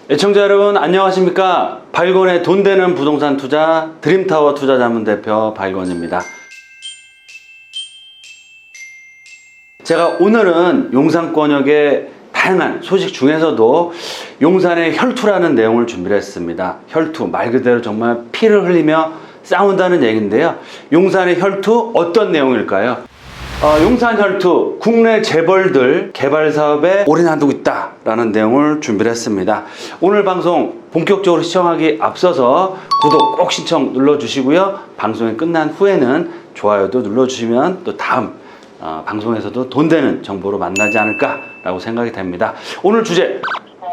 애청자 여러분 안녕하십니까? 발권의 돈 되는 부동산 투자 드림타워 투자자문대표 발권입니다. 제가 오늘은 용산권역의 다양한 소식 중에서도 용산의 혈투라는 내용을 준비를 했습니다. 혈투 말 그대로 정말 피를 흘리며 싸운다는 얘기인데요. 용산의 혈투 어떤 내용일까요? 용산 혈투 국내 재벌들 개발 사업에 올인하고 있다라는 내용을 준비를 했습니다. 오늘 방송 본격적으로 시청하기 앞서서 구독 꼭 신청 눌러주시고요. 방송이 끝난 후에는 좋아요도 눌러주시면 또 다음 방송에서도 돈 되는 정보로 만나지 않을까라고 생각이 됩니다. 오늘 주제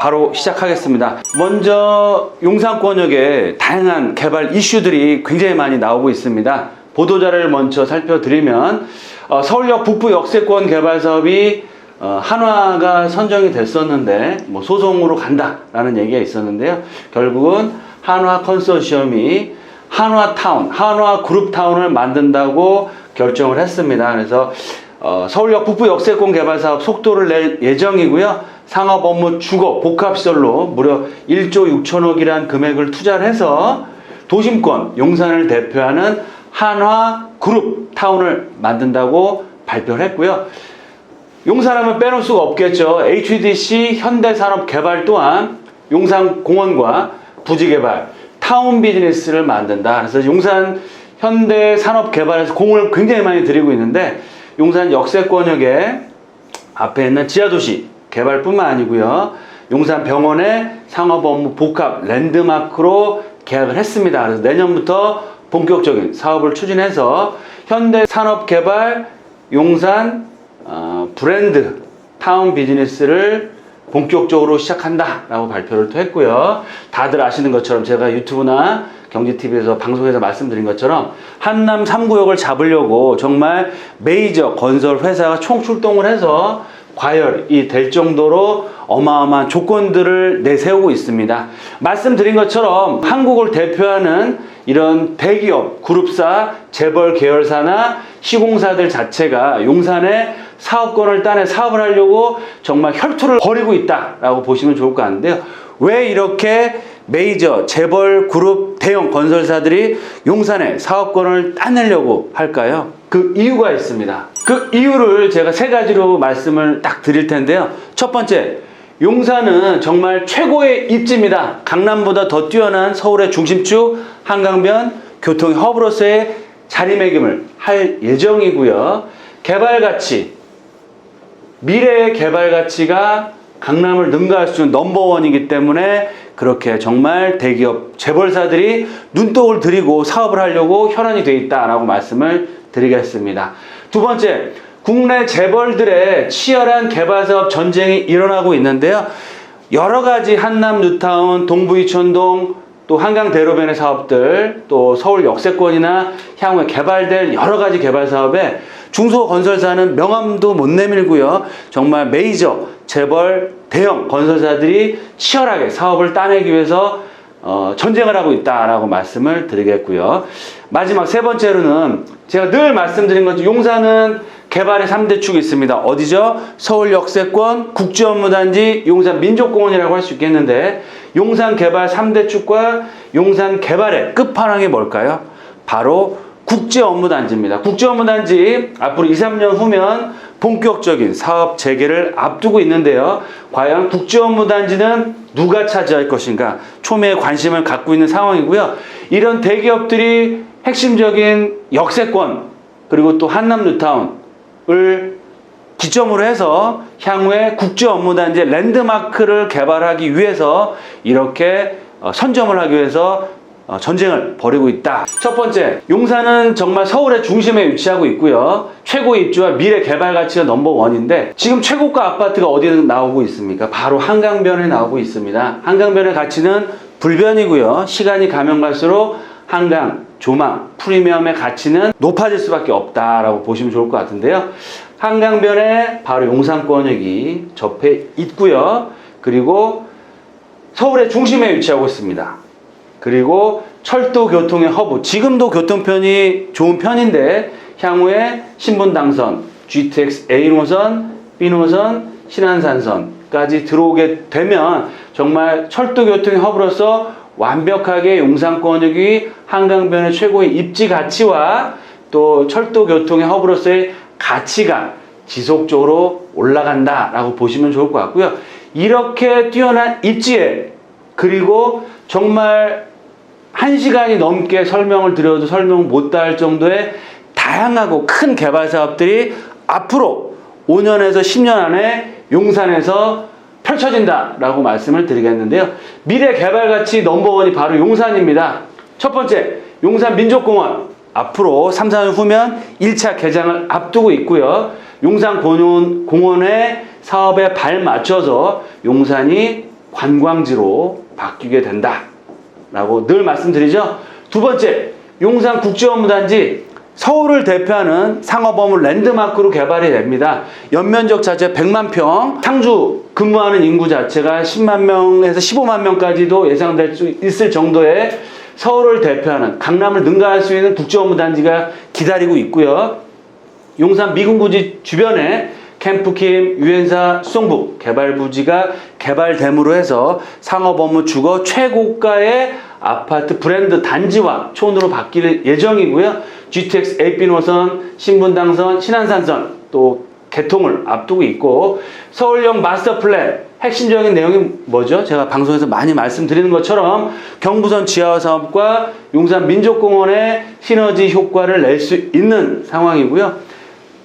바로 시작하겠습니다. 먼저 용산권역에 다양한 개발 이슈들이 굉장히 많이 나오고 있습니다. 보도자료를 먼저 살펴드리면 서울역 북부 역세권 개발 사업이 한화가 선정이 됐었는데 소송으로 간다라는 얘기가 있었는데요. 결국은 한화 컨소시엄이 한화타운, 한화그룹타운을 만든다고 결정을 했습니다. 그래서 서울역 북부 역세권 개발 사업 속도를 낼 예정이고요. 상업 업무 주거 복합시설로 무려 1조 6천억이라는 금액을 투자를 해서 도심권 용산을 대표하는 한화그룹타운을 만든다고 발표를 했고요. 용산하면 빼놓을 수가 없겠죠. HDC 현대산업개발 또한 용산공원과 부지개발, 타운 비즈니스를 만든다. 그래서 용산 현대산업개발에서 공을 굉장히 많이 들이고 있는데 용산 역세권역에 앞에 있는 지하도시 개발뿐만 아니고요. 용산 병원의 상업업무 복합 랜드마크로 계약을 했습니다. 그래서 내년부터 본격적인 사업을 추진해서 현대산업개발 용산 브랜드 타운 비즈니스를 본격적으로 시작한다라고 발표를 또 했고요. 다들 아시는 것처럼 제가 유튜브나 경제TV에서 방송에서 말씀드린 것처럼 한남 3구역을 잡으려고 정말 메이저 건설 회사가 총출동을 해서 과열이 될 정도로 어마어마한 조건들을 내세우고 있습니다. 말씀드린 것처럼 한국을 대표하는 이런 대기업, 그룹사, 재벌 계열사나 시공사들 자체가 용산에 사업권을 따내 사업을 하려고 정말 혈투를 벌이고 있다라고 보시면 좋을 것 같은데요. 왜 이렇게 메이저, 재벌, 그룹, 대형 건설사들이 용산에 사업권을 따내려고 할까요? 그 이유가 있습니다. 그 이유를 제가 세 가지로 말씀을 딱 드릴 텐데요. 첫 번째, 용산은 정말 최고의 입지입니다. 강남보다 더 뛰어난 서울의 중심축, 한강변, 교통의 허브로서의 자리매김을 할 예정이고요. 개발가치, 미래의 개발가치가 강남을 능가할 수 있는 넘버원이기 때문에 그렇게 정말 대기업 재벌사들이 눈독을 들이고 사업을 하려고 혈안이 되어 있다라고 말씀을 드리겠습니다. 두 번째, 국내 재벌들의 치열한 개발사업 전쟁이 일어나고 있는데요. 여러 가지 한남 뉴타운, 동부 이촌동, 또 한강 대로변의 사업들, 또 서울 역세권이나 향후에 개발될 여러 가지 개발 사업에 중소건설사는 명함도 못 내밀고요. 정말 메이저, 재벌, 대형 건설사들이 치열하게 사업을 따내기 위해서 전쟁을 하고 있다라고 말씀을 드리겠고요. 마지막 세 번째로는 제가 늘 말씀드린 것처럼 용산은 개발의 3대 축이 있습니다. 어디죠? 서울 역세권, 국제업무단지, 용산 민족공원이라고 할 수 있겠는데 용산 개발 3대 축과 용산 개발의 끝판왕이 뭘까요? 바로 국제업무단지입니다. 국제업무단지 앞으로 2, 3년 후면 본격적인 사업 재개를 앞두고 있는데요. 과연 국제업무단지는 누가 차지할 것인가? 초미의 관심을 갖고 있는 상황이고요. 이런 대기업들이 핵심적인 역세권 그리고 또 한남 뉴타운을 기점으로 해서 향후에 국제업무단지의 랜드마크를 개발하기 위해서 이렇게 선점을 하기 위해서 전쟁을 벌이고 있다. 첫 번째, 용산은 정말 서울의 중심에 위치하고 있고요. 최고 입지와 미래 개발 가치가 넘버원인데 지금 최고가 아파트가 어디에 나오고 있습니까? 바로 한강변에 나오고 있습니다. 한강변의 가치는 불변이고요. 시간이 가면 갈수록 한강, 조망, 프리미엄의 가치는 높아질 수밖에 없다라고 보시면 좋을 것 같은데요. 한강변에 바로 용산권역이 접해 있고요. 그리고 서울의 중심에 위치하고 있습니다. 그리고 철도 교통의 허브, 지금도 교통편이 좋은 편인데 향후에 신분당선, GTX A 노선, B 노선, 신안산선까지 들어오게 되면 정말 철도교통의 허브로서 완벽하게 용산권역이 한강변의 최고의 입지 가치와 또 철도교통의 허브로서의 가치가 지속적으로 올라간다라고 보시면 좋을 것 같고요. 이렇게 뛰어난 입지에 그리고 정말 1시간이 넘게 설명을 드려도 설명 못 다 할 정도의 다양하고 큰 개발 사업들이 앞으로 5년에서 10년 안에 용산에서 펼쳐진다라고 말씀을 드리겠는데요. 미래 개발 가치 넘버원이 바로 용산입니다. 첫 번째, 용산 민족공원. 앞으로 3, 4년 후면 1차 개장을 앞두고 있고요. 용산 공원의 사업에 발맞춰서 용산이 관광지로 바뀌게 된다라고 늘 말씀드리죠. 두 번째, 용산 국제업무단지. 서울을 대표하는 상업업무 랜드마크로 개발이 됩니다. 연면적 자체 100만 평, 상주 근무하는 인구 자체가 10만 명에서 15만 명까지도 예상될 수 있을 정도의 서울을 대표하는 강남을 능가할 수 있는 국제업무단지가 기다리고 있고요. 용산 미군부지 주변에 캠프킴, 유엔사, 수송부 개발부지가 개발됨으로 해서 상업업무 주거 최고가의 아파트 브랜드 단지와 촌으로 바뀔 예정이고요. GTX AP 노선, 신분당선, 신안산선 또 개통을 앞두고 있고 서울형 마스터 플랜 핵심적인 내용이 뭐죠? 제가 방송에서 많이 말씀드리는 것처럼 경부선 지하화 사업과 용산 민족공원의 시너지 효과를 낼 수 있는 상황이고요.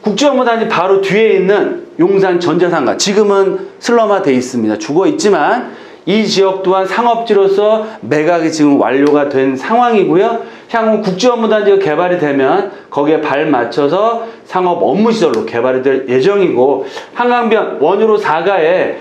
국제업무단지 바로 뒤에 있는 용산 전자상가, 지금은 슬럼화되어 있습니다. 죽어 있지만 이 지역 또한 상업지로서 매각이 지금 완료가 된 상황이고요. 향후 국제업무단지가 개발이 되면 거기에 발맞춰서 상업 업무시설로 개발이 될 예정이고, 한강변 원유로 4가에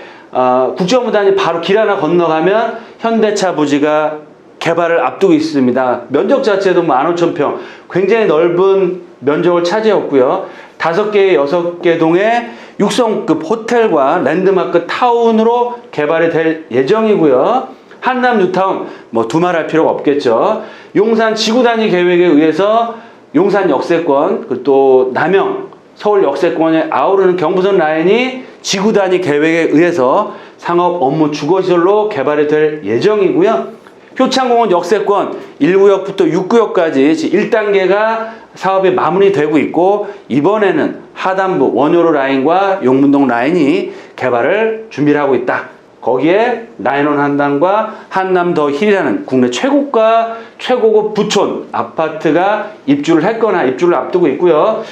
국제업무단지 바로 길 하나 건너가면 현대차 부지가 개발을 앞두고 있습니다. 면적 자체도 15,000평, 굉장히 넓은 면적을 차지했고요. 5개, 6개 동의 6성급 호텔과 랜드마크 타운으로 개발이 될 예정이고요. 한남 뉴타운, 뭐 두말할 필요가 없겠죠. 용산 지구 단위 계획에 의해서 용산 역세권, 그리고 또 남영, 서울 역세권에 아우르는 경부선 라인이 지구 단위 계획에 의해서 상업 업무 주거시설로 개발이 될 예정이고요. 효창공원 역세권 1구역부터 6구역까지 1단계가 사업이 마무리되고 있고, 이번에는 하단부 원효로 라인과 용문동 라인이 개발을 준비를 하고 있다. 거기에 라인원 한단과 한남 더 힐이라는 국내 최고가 최고급 부촌 아파트가 입주를 했거나 입주를 앞두고 있고요.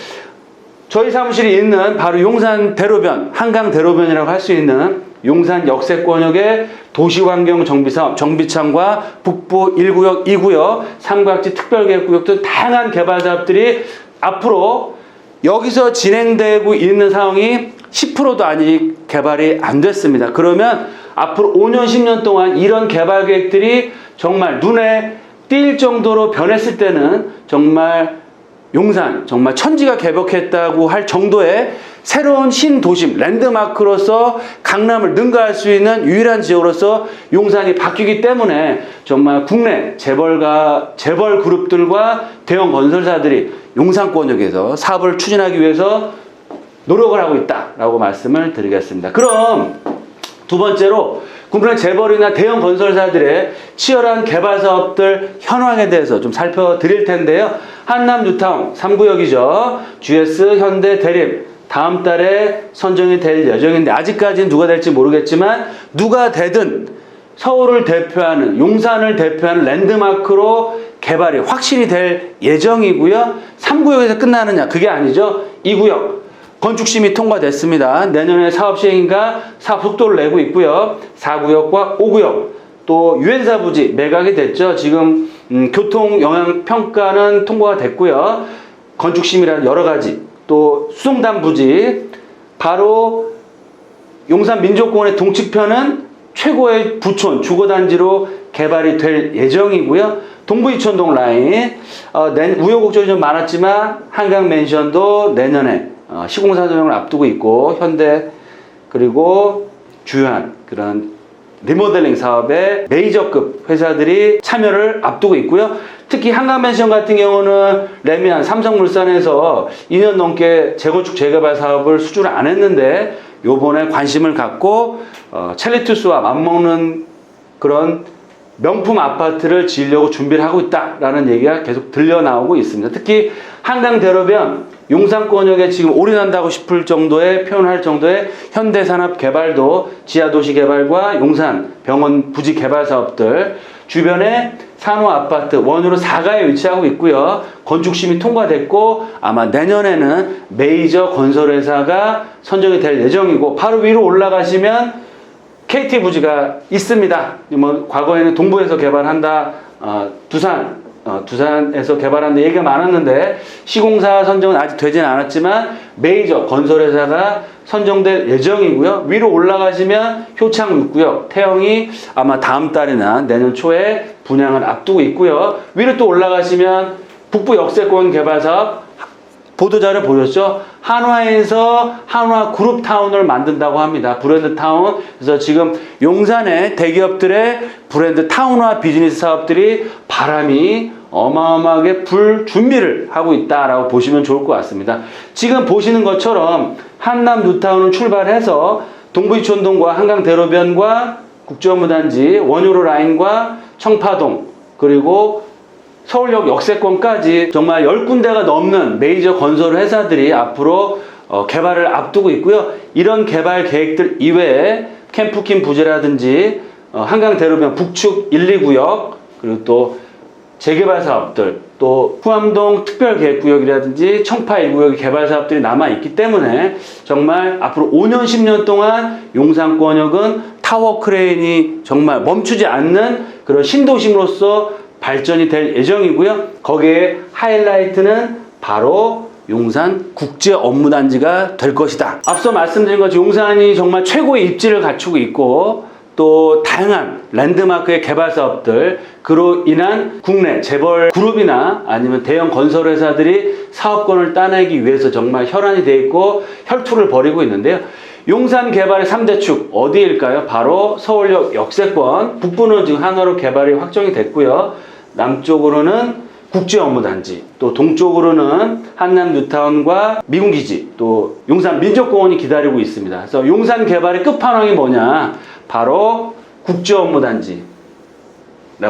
저희 사무실이 있는 바로 용산 대로변, 한강 대로변이라고 할 수 있는 용산 역세권역의 도시환경 정비사업, 정비창과 북부 1구역, 2구역, 삼각지 특별계획구역 등 다양한 개발 사업들이 앞으로 여기서 진행되고 있는 상황이 10%도 아직 개발이 안 됐습니다. 그러면 앞으로 5년, 10년 동안 이런 개발 계획들이 정말 눈에 띌 정도로 변했을 때는 정말 용산, 정말 천지가 개벽했다고 할 정도의 새로운 신도심, 랜드마크로서 강남을 능가할 수 있는 유일한 지역으로서 용산이 바뀌기 때문에 정말 국내 재벌 그룹들과 대형 건설사들이 용산권역에서 사업을 추진하기 위해서 노력을 하고 있다라고 말씀을 드리겠습니다. 그럼 두 번째로 국내 재벌이나 대형 건설사들의 치열한 개발 사업들 현황에 대해서 좀 살펴드릴 텐데요. 한남 뉴타운 3구역이죠. GS, 현대, 대림 다음 달에 선정이 될 예정인데, 아직까지는 누가 될지 모르겠지만 누가 되든 서울을 대표하는, 용산을 대표하는 랜드마크로 개발이 확실히 될 예정이고요. 3구역에서 끝나느냐? 그게 아니죠. 2구역 건축심의 통과됐습니다. 내년에 사업 시행인가 사업 속도를 내고 있고요. 4구역과 5구역 또 유엔사 부지 매각이 됐죠. 지금 교통 영향 평가는 통과가 됐고요. 건축심의라는 여러 가지, 또 수송단 부지, 바로 용산 민족공원의 동측편은 최고의 부촌 주거단지로 개발이 될 예정이고요. 동부 이촌동 라인, 우여곡절이 좀 많았지만 한강 맨션도 내년에 시공사 조정을 앞두고 있고, 현대 그리고 주요한 그런 리모델링 사업에 메이저급 회사들이 참여를 앞두고 있고요. 특히 한강맨션 같은 경우는 레미안, 삼성물산에서 2년 넘게 재건축 재개발 사업을 수주를 안 했는데 요번에 관심을 갖고 첼리투스와 맞먹는 그런 명품 아파트를 지으려고 준비를 하고 있다라는 얘기가 계속 들려 나오고 있습니다. 특히 한강대로변 용산권역에 지금 올인한다고 싶을 정도의 표현할 정도의 현대산업개발도 지하도시 개발과 용산 병원 부지 개발 사업들 주변에 산호아파트 원으로 4가에 위치하고 있고요. 건축심이 통과됐고 아마 내년에는 메이저 건설회사가 선정이 될 예정이고 바로 위로 올라가시면 KT 부지가 있습니다. 뭐 과거에는 동부에서 개발한다, 두산에서 개발한다 얘기가 많았는데 시공사 선정은 아직 되진 않았지만 메이저 건설회사가 선정될 예정이고요. 위로 올라가시면 효창 6구역, 태영이 아마 다음 달이나 내년 초에 분양을 앞두고 있고요. 위로 또 올라가시면 북부 역세권 개발 사업 보도자료 보셨죠? 한화에서 한화 그룹타운을 만든다고 합니다. 브랜드 타운. 그래서 지금 용산의 대기업들의 브랜드 타운화 비즈니스 사업들이 바람이 어마어마하게 불 준비를 하고 있다라고 보시면 좋을 것 같습니다. 지금 보시는 것처럼 한남 뉴타운을 출발해서 동부이촌동과 한강대로변과 국제업무단지, 원효로 라인과 청파동, 그리고 서울역 역세권까지 정말 10군데가 넘는 메이저 건설 회사들이 앞으로 개발을 앞두고 있고요. 이런 개발 계획들 이외에 캠프킨 부지라든지 한강대로변 북측 1, 2구역 그리고 또 재개발 사업들 또 후암동 특별계획구역이라든지 청파 1구역의 개발 사업들이 남아있기 때문에 정말 앞으로 5년 10년 동안 용산권역은 타워 크레인이 정말 멈추지 않는 그런 신도심으로서 발전이 될 예정이고요. 거기에 하이라이트는 바로 용산 국제업무단지가 될 것이다. 앞서 말씀드린 것처럼 용산이 정말 최고의 입지를 갖추고 있고 또 다양한 랜드마크의 개발 사업들 그로 인한 국내 재벌 그룹이나 아니면 대형 건설회사들이 사업권을 따내기 위해서 정말 혈안이 돼 있고 혈투를 벌이고 있는데요. 용산 개발의 3대 축 어디일까요? 바로 서울역 역세권, 북부는 지금 한화로 개발이 확정이 됐고요. 남쪽으로는 국제업무단지, 또 동쪽으로는 한남 뉴타운과 미군기지, 또 용산 민족공원이 기다리고 있습니다. 그래서 용산 개발의 끝판왕이 뭐냐? 바로 국제업무단지라고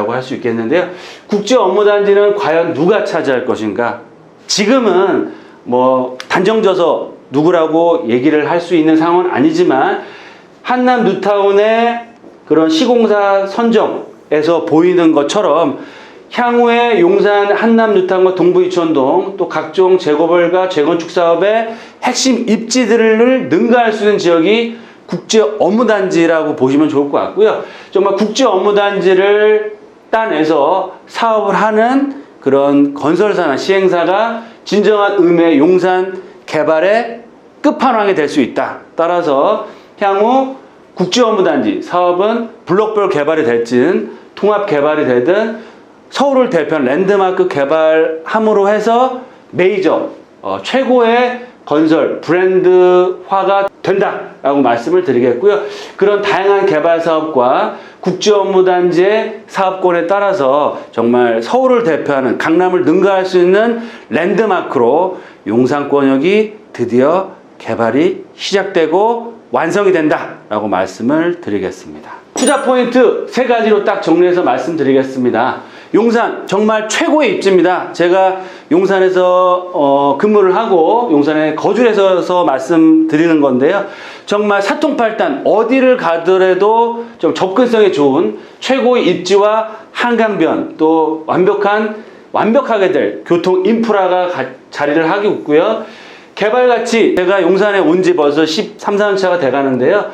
할 수 있겠는데요. 국제업무단지는 과연 누가 차지할 것인가? 지금은 뭐 단정져서 누구라고 얘기를 할 수 있는 상황은 아니지만 한남 뉴타운의 그런 시공사 선정에서 보이는 것처럼 향후에 용산 한남 뉴타운과 동부이촌동 또 각종 재개발과 재건축 사업의 핵심 입지들을 능가할 수 있는 지역이 국제업무단지라고 보시면 좋을 것 같고요. 정말 국제업무단지를 따내서 사업을 하는 그런 건설사나 시행사가 진정한 의미의 용산 개발의 끝판왕이 될 수 있다. 따라서 향후 국제업무단지 사업은 블록별 개발이 될진 통합 개발이 되든 서울을 대표한 랜드마크 개발함으로 해서 메이저 최고의 건설 브랜드화가 된다라고 말씀을 드리겠고요. 그런 다양한 개발 사업과 국제업무단지의 사업권에 따라서 정말 서울을 대표하는 강남을 능가할 수 있는 랜드마크로 용산권역이 드디어 개발이 시작되고 완성이 된다라고 말씀을 드리겠습니다. 투자 포인트 3가지로 딱 정리해서 말씀드리겠습니다. 용산 정말 최고의 입지입니다. 제가 용산에서 근무를 하고 용산에 거주해서 말씀드리는 건데요. 정말 사통팔단 어디를 가더라도 좀 접근성이 좋은 최고의 입지와 한강변 또 완벽하게 될 교통 인프라가 자리를 하고 있고요. 개발가치 제가 용산에 온 지 벌써 13, 14년차가 돼가는데요.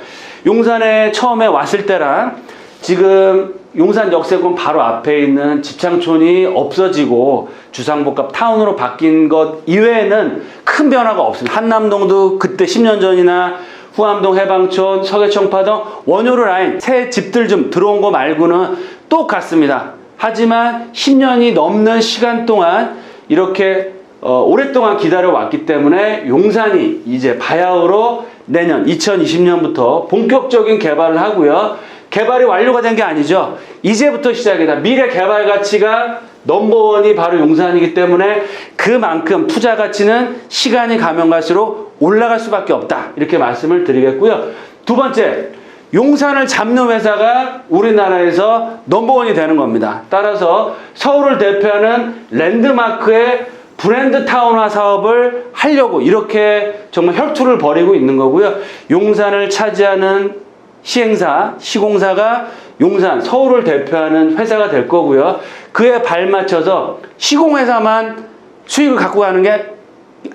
용산에 처음에 왔을 때랑 지금 용산 역세권 바로 앞에 있는 집창촌이 없어지고 주상복합 타운으로 바뀐 것 이외에는 큰 변화가 없습니다. 한남동도 그때 10년 전이나 후암동 해방촌, 서계청파동, 원효로 라인 새 집들 좀 들어온 거 말고는 똑같습니다. 하지만 10년이 넘는 시간 동안 이렇게 오랫동안 기다려왔기 때문에 용산이 이제 바야흐로 내년 2020년부터 본격적인 개발을 하고요. 개발이 완료가 된 게 아니죠. 이제부터 시작이다. 미래 개발 가치가 넘버원이 바로 용산이기 때문에 그만큼 투자 가치는 시간이 가면 갈수록 올라갈 수밖에 없다. 이렇게 말씀을 드리겠고요. 두 번째, 용산을 잡는 회사가 우리나라에서 넘버원이 되는 겁니다. 따라서 서울을 대표하는 랜드마크의 브랜드 타운화 사업을 하려고 이렇게 정말 혈투를 벌이고 있는 거고요. 용산을 차지하는 시행사, 시공사가 용산, 서울을 대표하는 회사가 될 거고요. 그에 발맞춰서 시공회사만 수익을 갖고 가는 게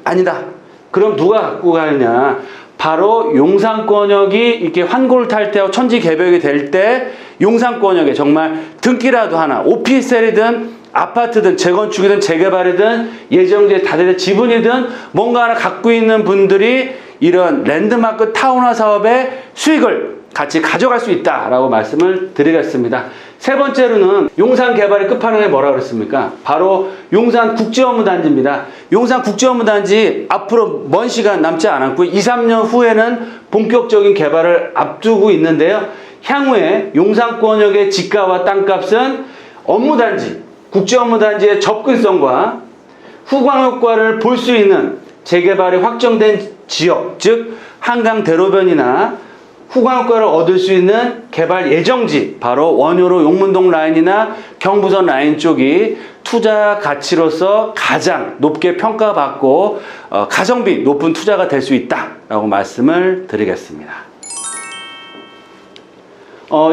아니다. 그럼 누가 갖고 가느냐? 바로 용산권역이 이렇게 환골탈태하고 천지개벽이 될 때 용산권역에 정말 등기라도 하나, 오피스텔이든 아파트든 재건축이든 재개발이든 예정지에 다들 지분이든 뭔가 하나 갖고 있는 분들이 이런 랜드마크 타운화 사업의 수익을 같이 가져갈 수 있다라고 말씀을 드리겠습니다. 세 번째로는 용산 개발의 끝판왕이 뭐라고 그랬습니까? 바로 용산 국제업무단지입니다. 용산 국제업무단지 앞으로 먼 시간 남지 않았고 2, 3년 후에는 본격적인 개발을 앞두고 있는데요. 향후에 용산권역의 지가와 땅값은 업무단지, 국제업무단지의 접근성과 후광효과를 볼 수 있는 재개발이 확정된 지역, 즉 한강 대로변이나 후광효과를 얻을 수 있는 개발 예정지, 바로 원효로 용문동 라인이나 경부선 라인 쪽이 투자 가치로서 가장 높게 평가받고 가성비 높은 투자가 될 수 있다라고 말씀을 드리겠습니다.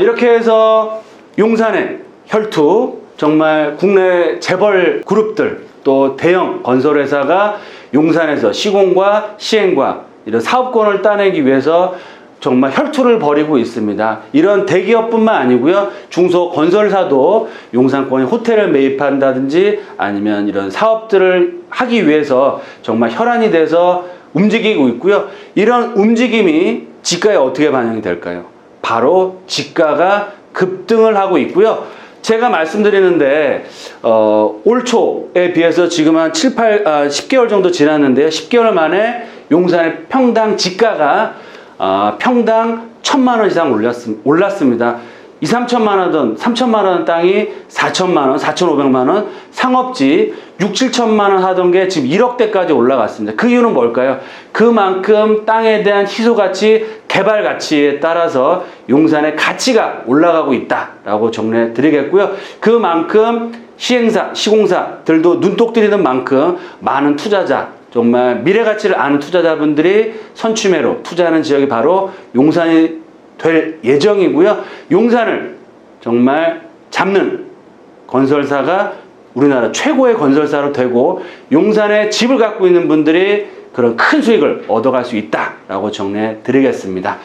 이렇게 해서 용산의 혈투, 정말 국내 재벌 그룹들 또 대형 건설회사가 용산에서 시공과 시행과 이런 사업권을 따내기 위해서 정말 혈투를 벌이고 있습니다. 이런 대기업뿐만 아니고요. 중소건설사도 용산권에 호텔을 매입한다든지 아니면 이런 사업들을 하기 위해서 정말 혈안이 돼서 움직이고 있고요. 이런 움직임이 지가에 어떻게 반영이 될까요? 바로 지가가 급등을 하고 있고요. 제가 말씀드리는데 올 초에 비해서 지금 한 10개월 정도 지났는데요. 10개월 만에 용산의 평당 지가가 평당 1,000만 원 이상 올랐습니다. 2, 3천만 원이던 3천만 원 땅이 4천만 원, 4,500만 원, 상업지 6, 7천만 원 하던 게 지금 1억대까지 올라갔습니다. 그 이유는 뭘까요? 그만큼 땅에 대한 희소가치, 개발가치에 따라서 용산의 가치가 올라가고 있다라고 정리해 드리겠고요. 그만큼 시행사, 시공사들도 눈독 들이는 만큼 많은 투자자, 정말 미래가치를 아는 투자자분들이 선취매로 투자하는 지역이 바로 용산이 될 예정이고요. 용산을 정말 잡는 건설사가 우리나라 최고의 건설사로 되고 용산에 집을 갖고 있는 분들이 그런 큰 수익을 얻어갈 수 있다라고 정리해 드리겠습니다.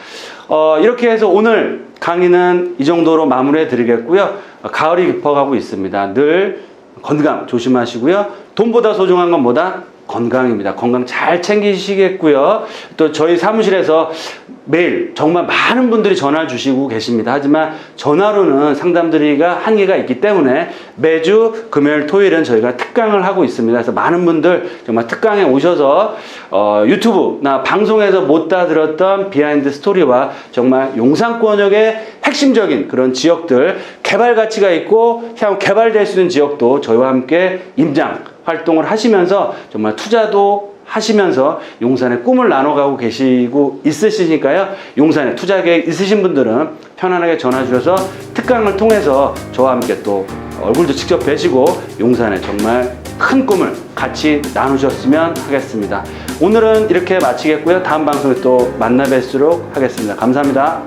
이렇게 해서 오늘 강의는 이 정도로 마무리해 드리겠고요. 가을이 깊어가고 있습니다. 늘 건강 조심하시고요. 돈보다 소중한 건 뭐다? 건강입니다. 건강 잘 챙기시겠고요. 또 저희 사무실에서 매일 정말 많은 분들이 전화 주시고 계십니다. 하지만 전화로는 상담드리기가 한계가 있기 때문에 매주 금요일, 토요일은 저희가 특강을 하고 있습니다. 그래서 많은 분들 정말 특강에 오셔서 유튜브나 방송에서 못다 들었던 비하인드 스토리와 정말 용산권역의 핵심적인 그런 지역들, 개발 가치가 있고 향후 개발될 수 있는 지역도 저희와 함께 임장 활동을 하시면서 정말 투자도 하시면서 용산의 꿈을 나눠가고 계시고 있으시니까요. 용산에 투자 계획 있으신 분들은 편안하게 전화 주셔서 특강을 통해서 저와 함께 또 얼굴도 직접 뵈시고 용산에 정말 큰 꿈을 같이 나누셨으면 하겠습니다. 오늘은 이렇게 마치겠고요. 다음 방송에 또 만나 뵐수록 하겠습니다. 감사합니다.